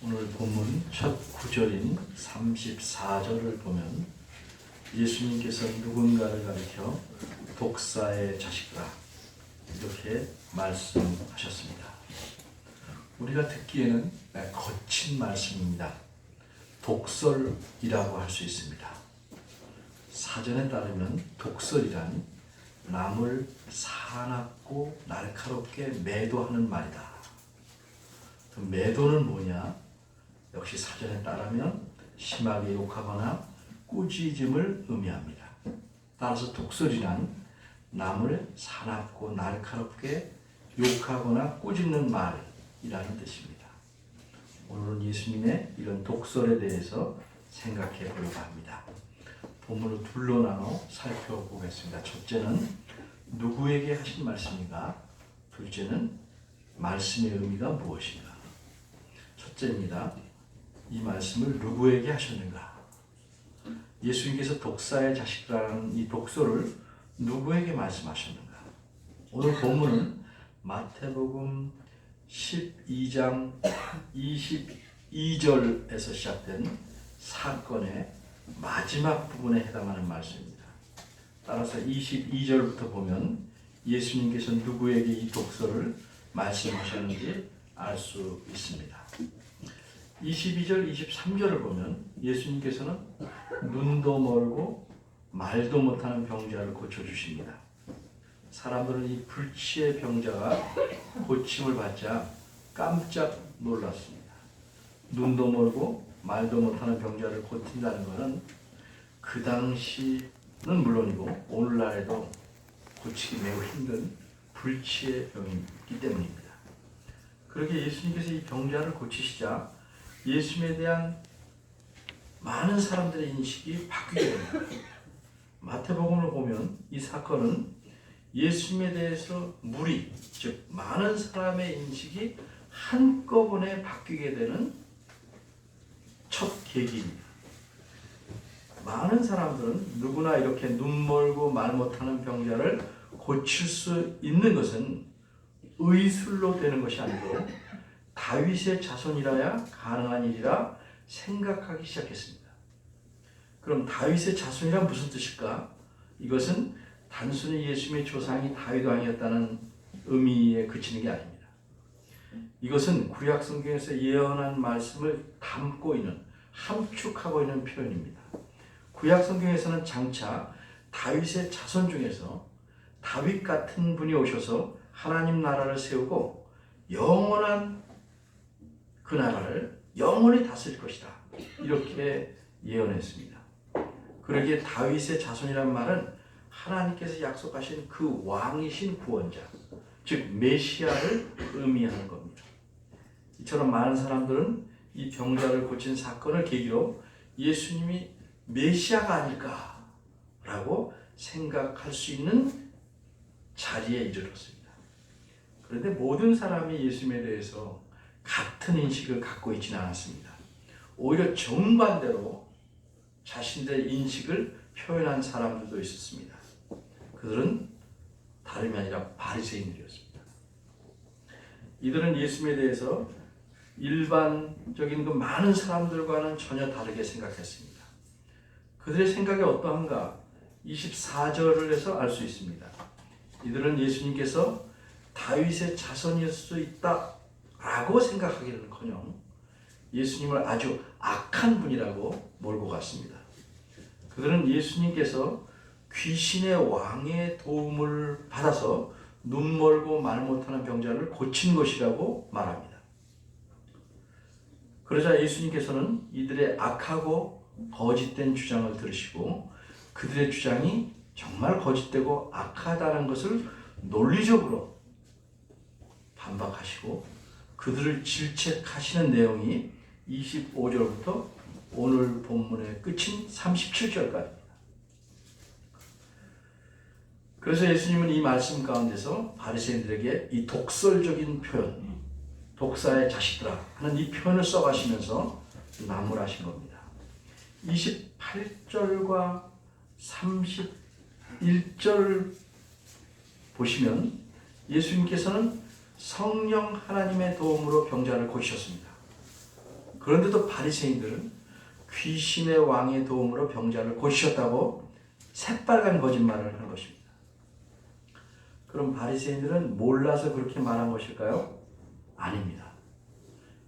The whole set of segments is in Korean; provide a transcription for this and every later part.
오늘 본문 첫 구절인 34절을 보면 예수님께서 누군가를 가리켜 독사의 자식들아 이렇게 말씀하셨습니다. 우리가 듣기에는 거친 말씀입니다. 독설이라고 할 수 있습니다. 사전에 따르면 독설이란 남을 사납고 날카롭게 매도하는 말이다. 그 매도는 뭐냐? 역시 사전에 따르면 심하게 욕하거나 꾸짖음을 의미합니다. 따라서 독설이란 남을 사납고 날카롭게 욕하거나 꾸짖는 말이라는 뜻입니다. 오늘은 예수님의 이런 독설에 대해서 생각해 보려고 합니다. 본문을 둘로 나눠 살펴보겠습니다. 첫째는 누구에게 하신 말씀인가? 둘째는 말씀의 의미가 무엇인가? 첫째입니다. 이 말씀을 누구에게 하셨는가? 예수님께서 독사의 자식이라는 이 독설을 누구에게 말씀하셨는가? 오늘 본문은 마태복음 12장 22절에서 시작된 사건의 마지막 부분에 해당하는 말씀입니다. 따라서 22절부터 보면 예수님께서 누구에게 이 독설을 말씀하셨는지 알 수 있습니다. 22절, 23절을 보면 예수님께서는 눈도 멀고 말도 못하는 병자를 고쳐주십니다. 사람들은 이 불치의 병자가 고침을 받자 깜짝 놀랐습니다. 눈도 멀고 말도 못하는 병자를 고친다는 것은 그 당시는 물론이고 오늘날에도 고치기 매우 힘든 불치의 병이기 때문입니다. 그렇게 예수님께서 이 병자를 고치시자 예수님에 대한 많은 사람들의 인식이 바뀌게 됩니다. 마태복음을 보면 이 사건은 예수님에 대해서 무리, 즉 많은 사람의 인식이 한꺼번에 바뀌게 되는 첫 계기입니다. 많은 사람들은 누구나 이렇게 눈 멀고 말 못하는 병자를 고칠 수 있는 것은 의술로 되는 것이 아니고 다윗의 자손이라야 가능한 일이라 생각하기 시작했습니다. 그럼 다윗의 자손이란 무슨 뜻일까? 이것은 단순히 예수님의 조상이 다윗 왕이었다는 의미에 그치는 게 아닙니다. 이것은 구약 성경에서 예언한 말씀을 담고 있는, 함축하고 있는 표현입니다. 구약 성경에서는 장차 다윗의 자손 중에서 다윗 같은 분이 오셔서 하나님 나라를 세우고 영원한 그 나라를 영원히 다스릴 것이다. 이렇게 예언했습니다. 그러기에 다윗의 자손이란 말은 하나님께서 약속하신 그 왕이신 구원자, 즉 메시아를 의미하는 겁니다. 이처럼 많은 사람들은 이 병자를 고친 사건을 계기로 예수님이 메시아가 아닐까라고 생각할 수 있는 자리에 이르렀습니다. 그런데 모든 사람이 예수님에 대해서 같은 인식을 갖고 있지는 않았습니다. 오히려 정반대로 자신들의 인식을 표현한 사람들도 있었습니다. 그들은 다름이 아니라 바리새인들이었습니다. 이들은 예수님에 대해서 일반적인 그 많은 사람들과는 전혀 다르게 생각했습니다. 그들의 생각이 어떠한가? 24절을 해서 알 수 있습니다. 이들은 예수님께서 다윗의 자손일 수 있다라고 생각하기는커녕 예수님을 아주 악한 분이라고 몰고 갔습니다. 그들은 예수님께서 귀신의 왕의 도움을 받아서 눈 멀고 말 못하는 병자를 고친 것이라고 말합니다. 그러자 예수님께서는 이들의 악하고 거짓된 주장을 들으시고 그들의 주장이 정말 거짓되고 악하다는 것을 논리적으로 반박하시고 그들을 질책하시는 내용이 25절부터 오늘 본문의 끝인 37절까지입니다. 그래서 예수님은 이 말씀 가운데서 바리새인들에게 이 독설적인 표현, 독사의 자식들아 하는 이 표현을 써가시면서 나무라신 겁니다. 28절과 31절 보시면 예수님께서는 성령 하나님의 도움으로 병자를 고치셨습니다. 그런데도 바리새인들은 귀신의 왕의 도움으로 병자를 고치셨다고 새빨간 거짓말을 한 것입니다. 그럼 바리새인들은 몰라서 그렇게 말한 것일까요? 아닙니다.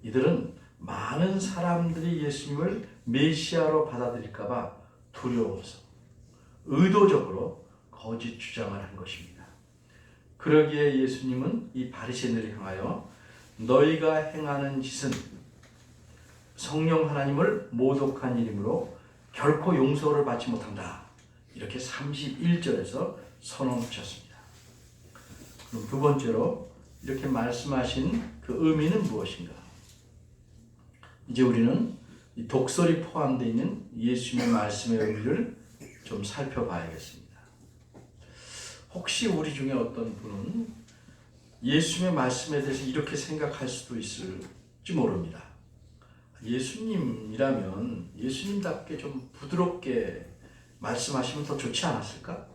이들은 많은 사람들이 예수님을 메시아로 받아들일까 봐 두려워서 의도적으로 거짓 주장을 한 것입니다. 그러기에 예수님은 이 바리새인들을 향하여 너희가 행하는 짓은 성령 하나님을 모독한 일이므로 결코 용서를 받지 못한다. 이렇게 31절에서 선언하셨습니다. 그럼 두 번째로 이렇게 말씀하신 그 의미는 무엇인가? 이제 우리는 이 독설이 포함되어 있는 예수님의 말씀의 의미를 좀 살펴봐야겠습니다. 혹시 우리 중에 어떤 분은 예수님의 말씀에 대해서 이렇게 생각할 수도 있을지 모릅니다. 예수님이라면 예수님답게 좀 부드럽게 말씀하시면 더 좋지 않았을까?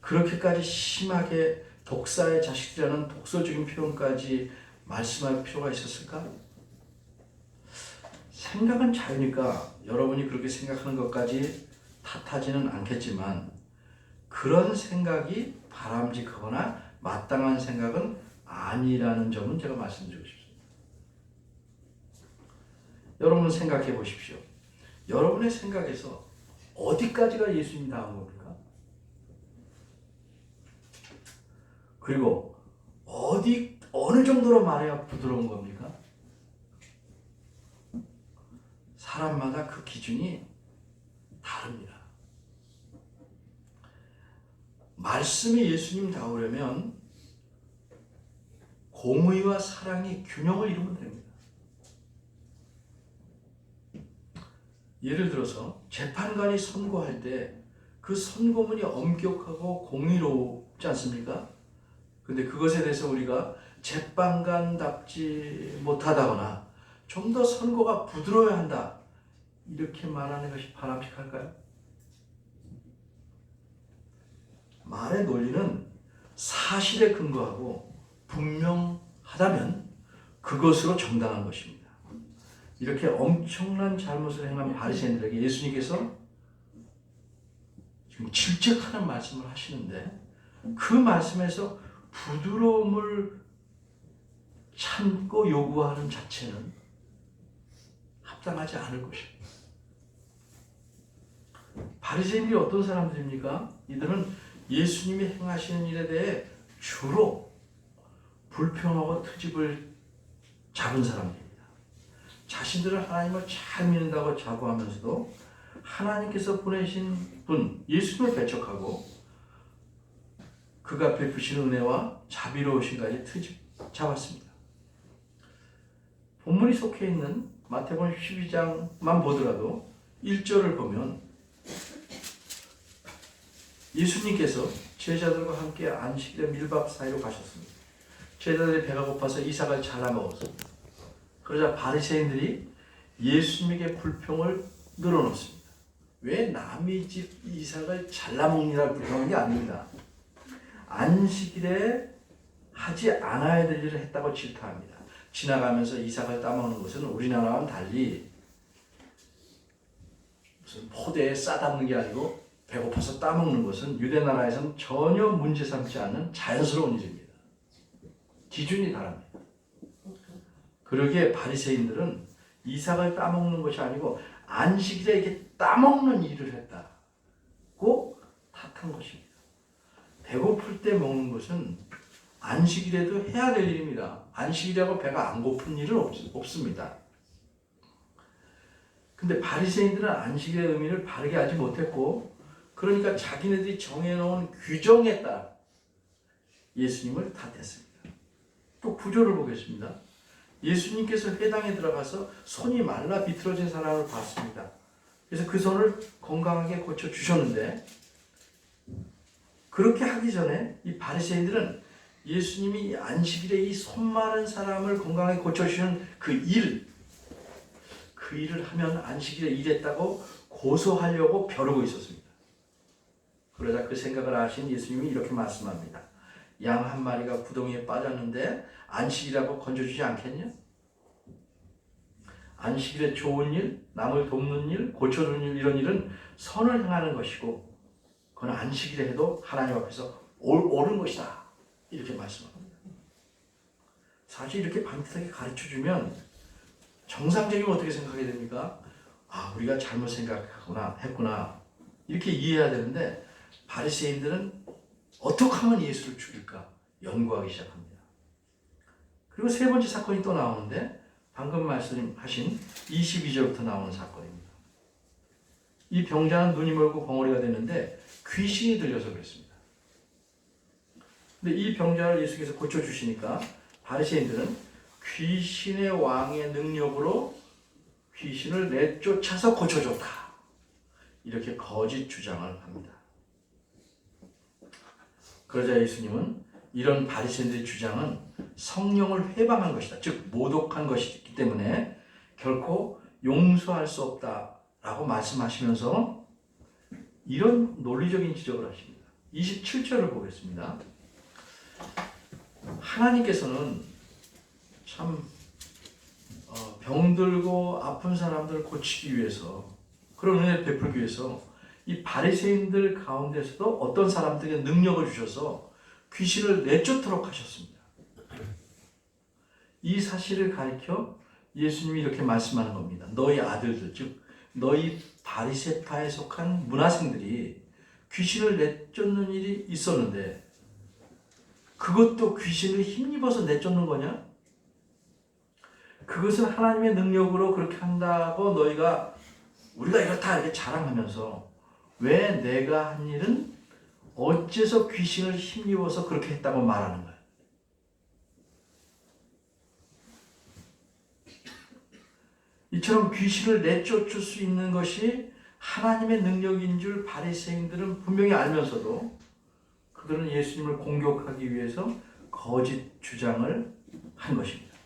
그렇게까지 심하게 독사의 자식이라는 독서적인 표현까지 말씀할 필요가 있었을까? 생각은 자유니까 여러분이 그렇게 생각하는 것까지 탓하지는 않겠지만 그런 생각이 바람직하거나 마땅한 생각은 아니라는 점은 제가 말씀드리고 싶습니다. 여러분 생각해 보십시오. 여러분의 생각에서 어디까지가 예수님 다운 겁니까? 그리고 어느 정도로 말해야 부드러운 겁니까? 사람마다 그 기준이 다릅니다. 말씀이 예수님 다우려면 공의와 사랑이 균형을 이루면 됩니다. 예를 들어서 재판관이 선고할 때 그 선고문이 엄격하고 공의롭지 않습니까? 근데 그것에 대해서 우리가 재판관답지 못하다거나 좀 더 선고가 부드러워야 한다 이렇게 말하는 것이 바람직할까요? 말의 논리는 사실에 근거하고 분명하다면 그것으로 정당한 것입니다. 이렇게 엄청난 잘못을 행한 바리새인들에게 예수님께서 지금 질책하는 말씀을 하시는데 그 말씀에서 부드러움을 참고 요구하는 자체는 합당하지 않을 것입니다. 바리새인들이 어떤 사람들입니까? 이들은 예수님이 행하시는 일에 대해 주로 불평하고 트집을 잡은 사람들입니다. 자신들은 하나님을 잘 믿는다고 자부하면서도 하나님께서 보내신 분 예수님을 배척하고 그가 베푸신 은혜와 자비로우신까지 트집 잡았습니다. 본문이 속해 있는 마태복음 12장만 보더라도 1절을 보면 예수님께서 제자들과 함께 안식일에 밀밥 사이로 가셨습니다. 제자들이 배가 고파서 이삭을 잘라 먹었습니다. 그러자 바리새인들이 예수님에게 불평을 늘어놓습니다. 왜 남의 집 이삭을 잘라 먹느라 불평한 게 아닙니다. 안식일에 하지 않아야 될 일을 했다고 질타합니다. 지나가면서 이삭을 따먹는 것은 우리나라와는 달리 무슨 포대에 싸담는 게 아니고 배고파서 따먹는 것은 유대나라에서는 전혀 문제 삼지 않는 자연스러운 일입니다. 기준이 다릅니다. 그러기에 바리새인들은 이삭을 따먹는 것이 아니고 안식일에 이렇게 따먹는 일을 했다고 탓한 것입니다. 배고플 때 먹는 것은 안식일에도 해야 될 일입니다. 안식일이라고 배가 안 고픈 일은 없습니다. 근데 바리새인들은 안식일의 의미를 바르게 알지 못했고 그러니까 자기네들이 정해놓은 규정에 따라 예수님을 탓했습니다. 또 구절을 보겠습니다. 예수님께서 회당에 들어가서 손이 말라 비틀어진 사람을 봤습니다. 그래서 그 손을 건강하게 고쳐주셨는데 그렇게 하기 전에 이 바리새인들은 예수님이 안식일에 이 손 마른 사람을 건강하게 고쳐주시는 그 일을 하면 안식일에 일했다고 고소하려고 벼르고 있었습니다. 그러자 그 생각을 아신 예수님이 이렇게 말씀합니다. 양 한 마리가 구덩이에 빠졌는데 안식이라고 건져주지 않겠냐? 안식일에 좋은 일, 남을 돕는 일, 고쳐주는 일, 이런 일은 선을 행하는 것이고 그건 안식일에 해도 하나님 앞에서 옳은 것이다. 이렇게 말씀합니다. 사실 이렇게 반듯하게 가르쳐주면 정상적이면 어떻게 생각하게 됩니까? 아, 우리가 잘못 했구나. 이렇게 이해해야 되는데 바리새인들은 어떻게 하면 예수를 죽일까 연구하기 시작합니다. 그리고 세 번째 사건이 또 나오는데 방금 말씀하신 22절부터 나오는 사건입니다. 이 병자는 눈이 멀고 벙어리가 됐는데 귀신이 들려서 그랬습니다. 근데 이 병자를 예수께서 고쳐주시니까 바리새인들은 귀신의 왕의 능력으로 귀신을 내쫓아서 고쳐줬다. 이렇게 거짓 주장을 합니다. 그러자 예수님은 이런 바리새인들의 주장은 성령을 회방한 것이다. 즉 모독한 것이기 때문에 결코 용서할 수 없다라고 말씀하시면서 이런 논리적인 지적을 하십니다. 27절을 보겠습니다. 하나님께서는 참 병들고 아픈 사람들을 고치기 위해서 그런 은혜를 베풀기 위해서 이 바리새인들 가운데서도 어떤 사람들에게 능력을 주셔서 귀신을 내쫓도록 하셨습니다. 이 사실을 가리켜 예수님이 이렇게 말씀하는 겁니다. 너희 아들들, 즉 너희 바리새파에 속한 문화생들이 귀신을 내쫓는 일이 있었는데 그것도 귀신을 힘입어서 내쫓는 거냐? 그것은 하나님의 능력으로 그렇게 한다고 너희가 우리가 이렇다 이렇게 자랑하면서 왜 내가 한 일은 어째서 귀신을 힘입어서 그렇게 했다고 말하는 거야? 이처럼 귀신을 내쫓을 수 있는 것이 하나님의 능력인 줄 바리새인들은 분명히 알면서도 그들은 예수님을 공격하기 위해서 거짓 주장을 한 것입니다.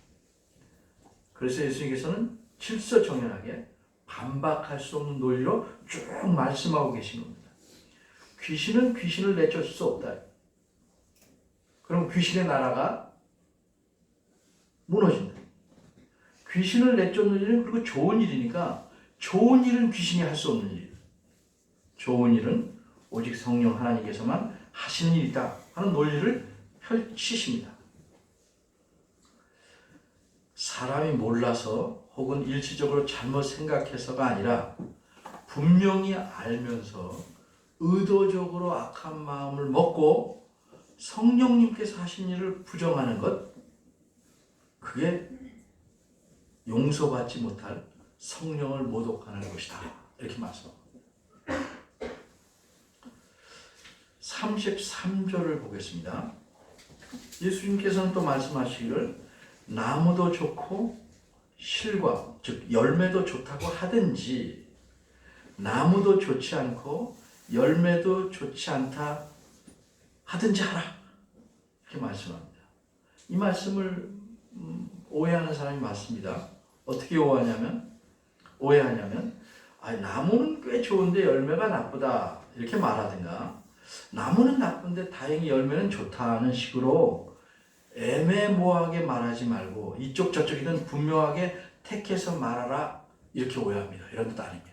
그래서 예수님께서는 질서정연하게 반박할 수 없는 논리로 쭉 말씀하고 계신 겁니다. 귀신은 귀신을 내쫓을 수 없다. 그럼 귀신의 나라가 무너진다. 귀신을 내쫓는 일은 그리고 좋은 일이니까 좋은 일은 귀신이 할 수 없는 일. 좋은 일은 오직 성령 하나님께서만 하시는 일이다 하는 논리를 펼치십니다. 사람이 몰라서 혹은 일시적으로 잘못 생각해서가 아니라 분명히 알면서 의도적으로 악한 마음을 먹고 성령님께서 하신 일을 부정하는 것, 그게 용서받지 못할 성령을 모독하는 것이다. 이렇게 말씀합니다. 33절을 보겠습니다. 예수님께서는 또 말씀하시기를 나무도 좋고 실과 즉 열매도 좋다고 하든지 나무도 좋지 않고 열매도 좋지 않다 하든지 하라. 이렇게 말씀합니다. 이 말씀을 오해하는 사람이 많습니다. 어떻게 오해하냐면 나무는 꽤 좋은데 열매가 나쁘다 이렇게 말하든가 나무는 나쁜데 다행히 열매는 좋다는 식으로 애매모호하게 말하지 말고 이쪽 저쪽이든 분명하게 택해서 말하라 이렇게 오해합니다. 이런 뜻 아닙니다.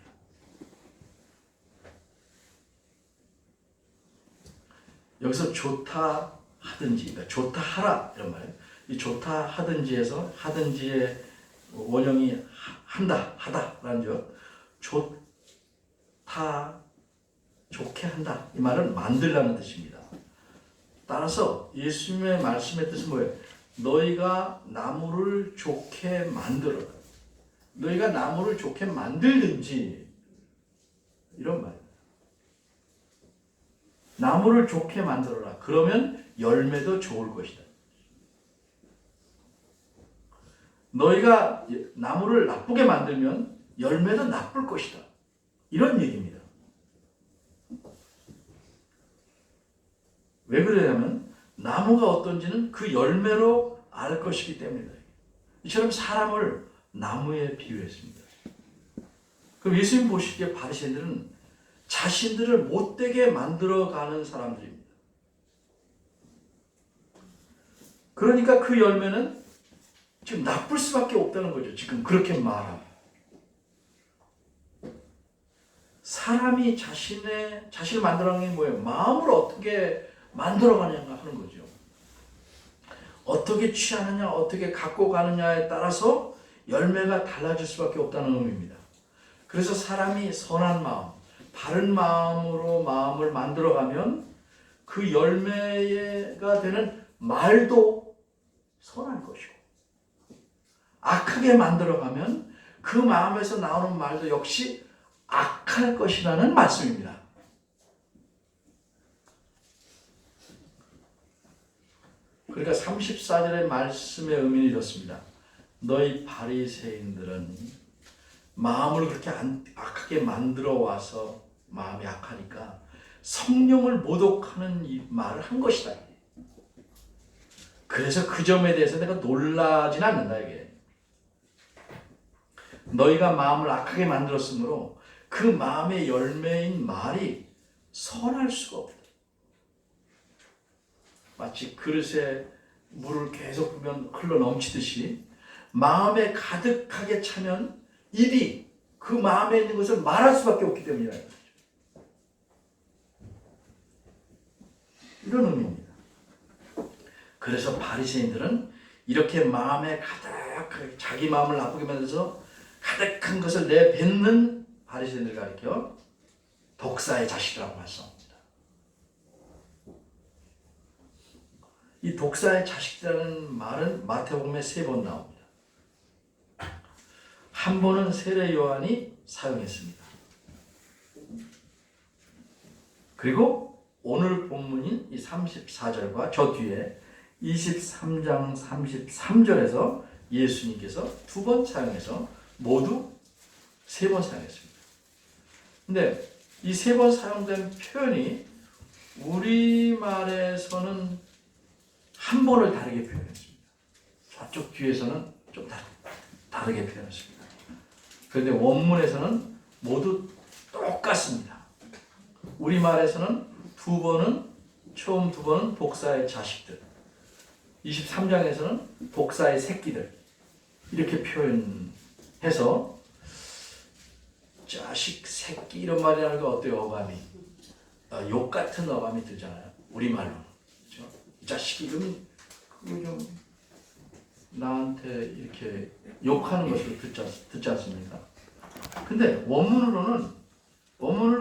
여기서 좋다 하든지, 그러니까 좋다 하라 이런 말이에요. 이 좋다 하든지에서 하든지의 원형이 한다, 하다라는 점. 좋다, 좋게 한다. 이 말은 만들라는 뜻입니다. 따라서 예수님의 말씀의 뜻은 뭐예요? 너희가 나무를 좋게 만들어라. 너희가 나무를 좋게 만들든지 이런 말이에요. 나무를 좋게 만들어라. 그러면 열매도 좋을 것이다. 너희가 나무를 나쁘게 만들면 열매도 나쁠 것이다. 이런 얘기입니다. 왜 그러냐면 나무가 어떤지는 그 열매로 알 것이기 때문이다. 이처럼 사람을 나무에 비유했습니다. 그럼 예수님 보시기에 바리새인들은 자신들을 못되게 만들어가는 사람들입니다. 그러니까 그 열매는 지금 나쁠 수밖에 없다는 거죠. 지금 그렇게 말하면. 사람이 자신을 만들어가는 게 뭐예요? 마음을 어떻게 만들어가느냐 하는 거죠. 어떻게 취하느냐, 어떻게 갖고 가느냐에 따라서 열매가 달라질 수밖에 없다는 의미입니다. 그래서 사람이 선한 마음, 바른 마음으로 마음을 만들어가면 그 열매가 되는 말도 선할 것이고, 악하게 만들어가면 그 마음에서 나오는 말도 역시 악할 것이라는 말씀입니다. 그러니까 34절의 말씀의 의미는 이렇습니다. 너희 바리새인들은 마음을 그렇게 악하게 만들어 와서 마음이 악하니까 성령을 모독하는 이 말을 한 것이다. 그래서 그 점에 대해서 내가 놀라진 않는다 이게. 너희가 마음을 악하게 만들었으므로 그 마음의 열매인 말이 선할 수가 없다. 마치 그릇에 물을 계속 부으면 흘러 넘치듯이 마음에 가득하게 차면 입이 그 마음에 있는 것을 말할 수밖에 없기 때문이다. 이런 의미입니다. 그래서 바리새인들은 이렇게 마음에 가득하게 자기 마음을 나쁘게 만들어서 가득한 것을 내뱉는 바리새인들 가리켜 독사의 자식이라고 말씀합니다. 이 독사의 자식이라는 말은 마태복음에 3번 나옵니다. 한 번은 세례 요한이 사용했습니다. 그리고 오늘 본문인 이 34절과 저 뒤에 23장 33절에서 예수님께서 2번 사용해서 모두 3번 사용했습니다. 근데 이 3번 사용된 표현이 우리말에서는 한 번을 다르게 표현했습니다. 저쪽 뒤에서는 좀 다르게 표현했습니다. 그런데 원문에서는 모두 똑같습니다. 우리말에서는 2번은 처음 2번은 독사의 자식들, 23장에서는 독사의 새끼들 이렇게 표현해서 자식, 새끼 이런 말이라는 게 어때요? 어감이 욕 같은 어감이 들잖아요. 우리말로. 그렇죠? 이 자식이 그거 좀 나한테 이렇게 욕하는 것으로 듣지 않습니까? 근데 원문을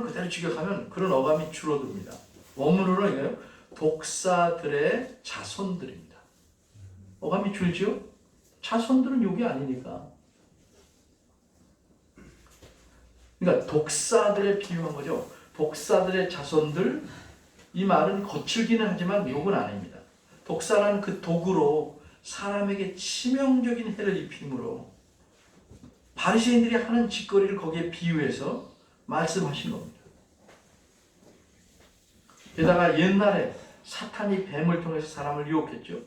그대로 직역하면 그런 어감이 줄어듭니다. 원문으로는 이거요. 독사들의 자손들입니다. 어감이 줄지요? 자손들은 욕이 아니니까. 그러니까 독사들에 비유한 거죠. 독사들의 자손들, 이 말은 거칠기는 하지만 욕은 아닙니다. 독사라는 그 도구로 사람에게 치명적인 해를 입히므로 바리새인들이 하는 짓거리를 거기에 비유해서 말씀하신 겁니다. 게다가 옛날에 사탄이 뱀을 통해서 사람을 유혹했죠.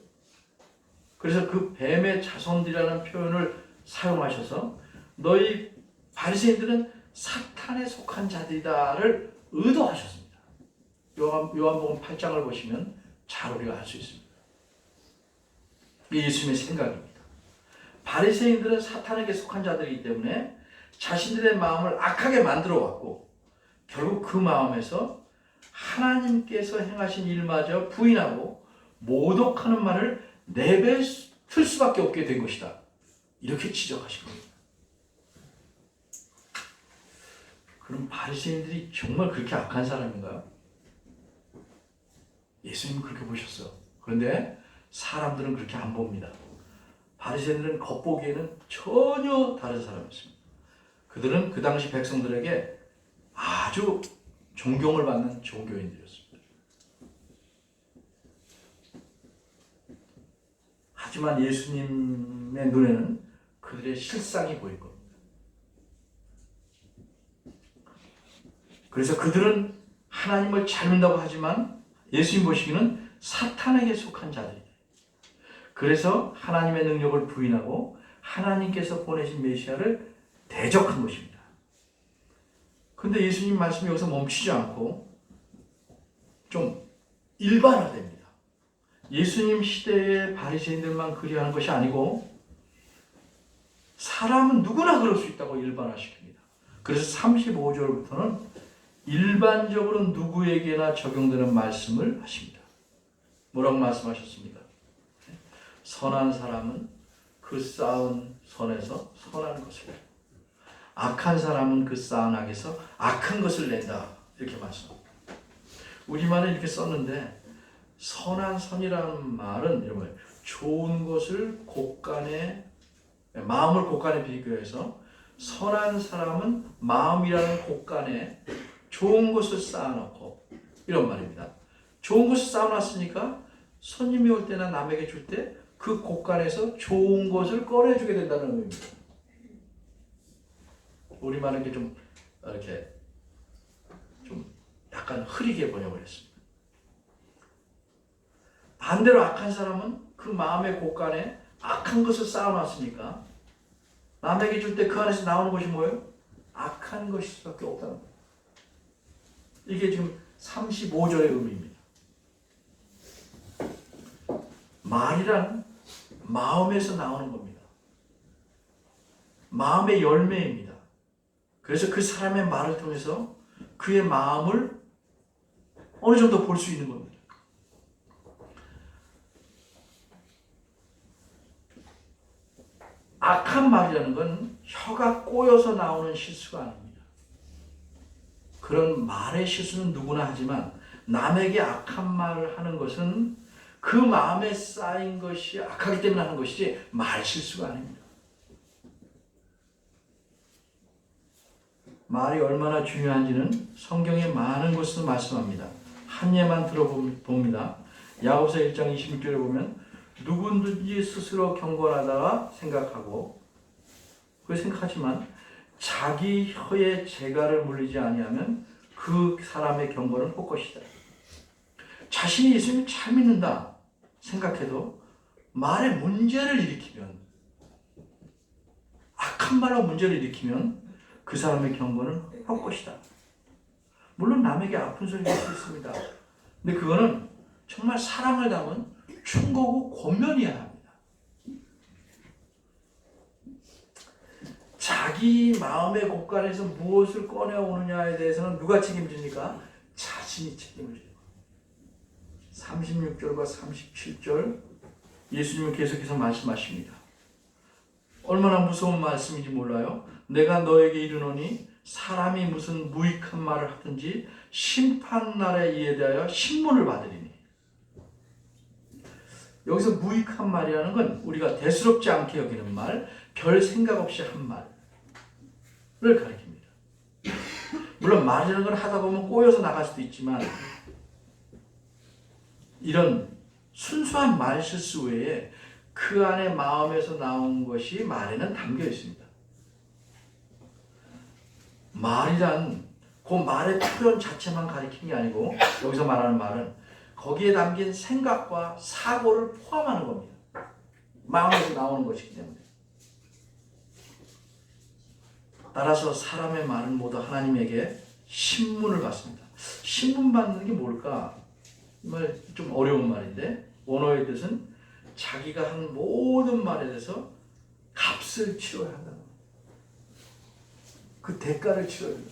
그래서 그 뱀의 자손들이라는 표현을 사용하셔서 너희 바리새인들은 사탄에 속한 자들이다를 의도하셨습니다. 요한복음 8장을 보시면 잘 우리가 알 수 있습니다. 이게 예수님의 생각입니다. 바리새인들은 사탄에게 속한 자들이기 때문에 자신들의 마음을 악하게 만들어 왔고 결국 그 마음에서 하나님께서 행하신 일마저 부인하고 모독하는 말을 내뱉을 수밖에 없게 된 것이다. 이렇게 지적하신 겁니다. 그럼 바리새인들이 정말 그렇게 악한 사람인가요? 예수님은 그렇게 보셨어요. 그런데 사람들은 그렇게 안 봅니다. 바리새인들은 겉보기에는 전혀 다른 사람이었습니다. 그들은 그 당시 백성들에게 아주 존경을 받는 종교인들이었습니다. 하지만 예수님의 눈에는 그들의 실상이 보일 겁니다. 그래서 그들은 하나님을 잘 믿는다고 하지만 예수님 보시기는 사탄에게 속한 자들이다. 그래서 하나님의 능력을 부인하고 하나님께서 보내신 메시아를 대적한 것입니다. 그런데 예수님 말씀이 여기서 멈추지 않고 좀 일반화됩니다. 예수님 시대의 바리새인들만 그리하는 것이 아니고 사람은 누구나 그럴 수 있다고 일반화시킵니다. 그래서 35절부터는 일반적으로 누구에게나 적용되는 말씀을 하십니다. 뭐라고 말씀하셨습니까? 선한 사람은 그 쌓은 선에서 선한 것을, 악한 사람은 그 쌓은 악에서 악한 것을 낸다. 이렇게 말씀합니다. 우리말에 이렇게 썼는데, 선한 선이라는 말은 이런 거예요. 좋은 것을 곳간에, 마음을 곳간에 비교해서 선한 사람은 마음이라는 곳간에 좋은 것을 쌓아놓고, 이런 말입니다. 좋은 것을 쌓아놨으니까 손님이 올 때나 남에게 줄 때 그 곳간에서 좋은 것을 꺼내주게 된다는 의미입니다. 우리말은 이렇게 좀 약간 흐리게 번역을 했습니다. 반대로 악한 사람은 그 마음의 곳간에 악한 것을 쌓아놨으니까 남에게 줄 때 그 안에서 나오는 것이 뭐예요? 악한 것일 수밖에 없다는 거예요. 이게 지금 35절의 의미입니다. 말이란 마음에서 나오는 겁니다. 마음의 열매입니다. 그래서 그 사람의 말을 통해서 그의 마음을 어느 정도 볼 수 있는 겁니다. 악한 말이라는 건 혀가 꼬여서 나오는 실수가 아닙니다. 그런 말의 실수는 누구나 하지만 남에게 악한 말을 하는 것은 그 마음에 쌓인 것이 악하기 때문에 하는 것이지 말 실수가 아닙니다. 말이 얼마나 중요한지는 성경의 많은 곳에서 말씀합니다. 한 예만 들어봅니다. 야고보서 1장 26절에 보면 누구든지 스스로 경건하다가 생각하고, 그 생각하지만 자기 혀에 재갈을 물리지 아니하면 그 사람의 경건은 헛것이다. 자신이 예수님을 잘 믿는다 생각해도 말에 문제를 일으키면, 악한 말로 문제를 일으키면 그 사람의 경건은 헛것이다. 물론 남에게 아픈 소리가 할 수 있습니다. 근데 그거는 정말 사랑을 담은 충고고 권면이어야 합니다. 자기 마음의 곳간에서 무엇을 꺼내오느냐에 대해서는 누가 책임집니까? 자신이 책임을 져요. 36절과 37절 예수님은 계속해서 말씀하십니다. 얼마나 무서운 말씀인지 몰라요? 내가 너에게 이르노니 사람이 무슨 무익한 말을 하든지 심판날에 이에 대하여 신문을 받으리니. 여기서 무익한 말이라는 건 우리가 대수롭지 않게 여기는 말, 별 생각 없이 한 말을 가리킵니다. 물론 말이라는 걸 하다 보면 꼬여서 나갈 수도 있지만 이런 순수한 말 실수 외에 그 안에 마음에서 나온 것이 말에는 담겨 있습니다. 말이란 그 말의 표현 자체만 가리키는 게 아니고 여기서 말하는 말은 거기에 담긴 생각과 사고를 포함하는 겁니다. 마음에서 나오는 것이기 때문에. 따라서 사람의 말은 모두 하나님에게 신문을 받습니다. 신문 받는 게 뭘까? 이 말 좀 어려운 말인데 원어의 뜻은 자기가 한 모든 말에 대해서 값을 치러야 한다는 거예요. 그 대가를 치러야 된다.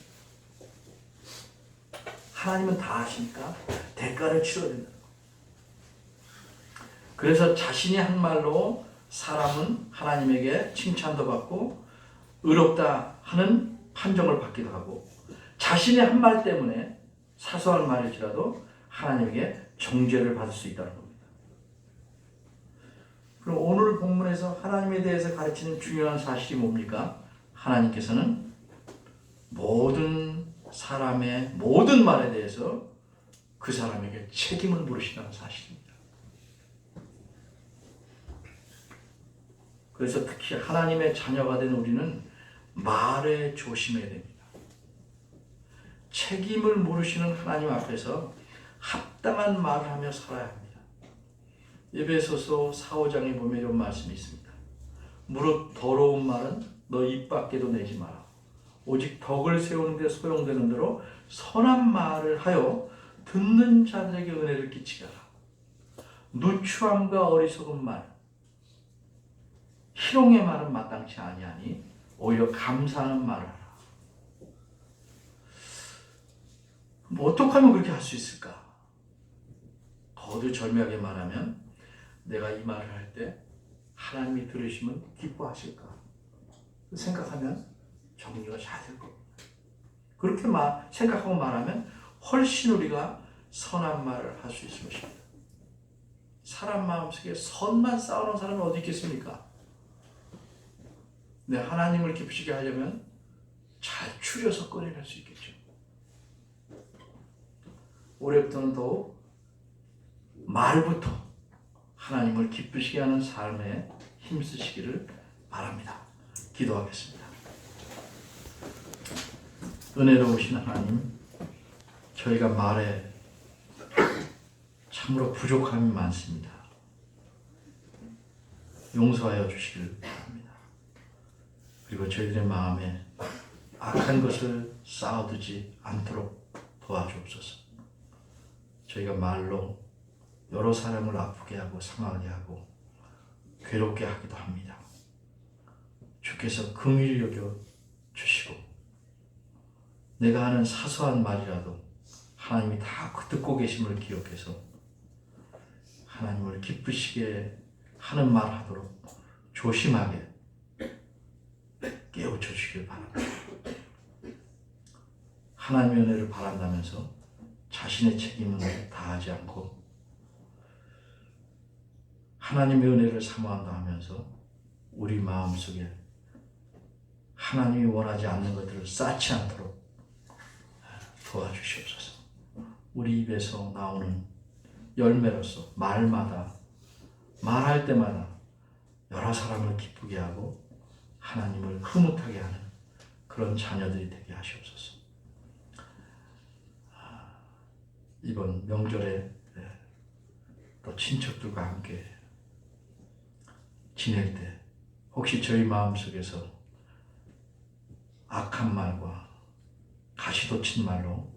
하나님은 다 아시니까 대가를 치러야 된다. 그래서 자신이 한 말로 사람은 하나님에게 칭찬도 받고 의롭다 하는 판정을 받기도 하고, 자신의 한 말 때문에 사소한 말일지라도 하나님에게 정죄를 받을 수 있다는 겁니다. 그럼 오늘 본문에서 하나님에 대해서 가르치는 중요한 사실이 뭡니까? 하나님께서는 모든 사람의 모든 말에 대해서 그 사람에게 책임을 물으신다는 사실입니다. 그래서 특히 하나님의 자녀가 된 우리는 말에 조심해야 됩니다. 책임을 물으시는 하나님 앞에서 합당한 말을 하며 살아야 합니다. 에베소서 4~5장에 보면 이런 말씀이 있습니다. 무릇 더러운 말은 너 입 밖에도 내지 마라. 오직 덕을 세우는 데 소용되는 대로 선한 말을 하여 듣는 자들에게 은혜를 끼치게 하라. 누추함과 어리석은 말, 희롱의 말은 마땅치 아니하니 오히려 감사하는 말을 하라. 어떻게 하면 그렇게 할 수 있을까? 거두절미하게 말하면 내가 이 말을 할 때 하나님이 들으시면 기뻐하실까? 생각하면 정리가 잘 될 겁니다. 그렇게 생각하고 말하면 훨씬 우리가 선한 말을 할 수 있을 것입니다. 사람 마음속에 선만 쌓아놓은 사람이 어디 있겠습니까? 네, 하나님을 기쁘시게 하려면 잘 추려서 꺼내낼 수 있겠죠. 올해부터는 더욱 말부터 하나님을 기쁘시게 하는 삶에 힘쓰시기를 바랍니다. 기도하겠습니다. 은혜로우신 하나님, 저희가 말에 참으로 부족함이 많습니다. 용서하여 주시길 바랍니다. 그리고 저희들의 마음에 악한 것을 쌓아두지 않도록 도와주옵소서. 저희가 말로 여러 사람을 아프게 하고 상하게 하고 괴롭게 하기도 합니다. 주께서 긍휼히 여겨 주시고 내가 하는 사소한 말이라도 하나님이 다 듣고 계심을 기억해서 하나님을 기쁘시게 하는 말 하도록 조심하게 깨우쳐 주시길 바랍니다. 하나님의 은혜를 바란다면서 자신의 책임은 다하지 않고 하나님의 은혜를 사모한다 하면서 우리 마음속에 하나님이 원하지 않는 것들을 쌓지 않도록 도와주시옵소서. 우리 입에서 나오는 열매로서 말마다 말할 때마다 여러 사람을 기쁘게 하고 하나님을 흐뭇하게 하는 그런 자녀들이 되게 하시옵소서. 이번 명절에 또 친척들과 함께 지낼 때 혹시 저희 마음속에서 악한 말과 가시돋친 말로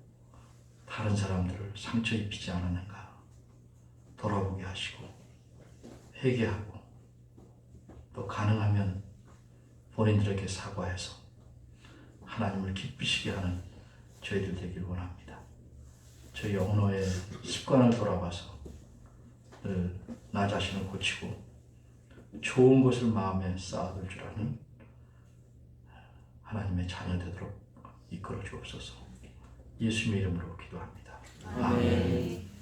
다른 사람들을 상처 입히지 않았는가 돌아보게 하시고 회개하고 또 가능하면 본인들에게 사과해서 하나님을 기쁘시게 하는 저희들 되길 원합니다. 저희 언어의 습관을 돌아봐서 늘 나 자신을 고치고 좋은 것을 마음에 쌓아둘 줄 아는 하나님의 자녀 되도록 이끌어 주옵소서. 예수님의 이름으로 기도합니다. 아멘.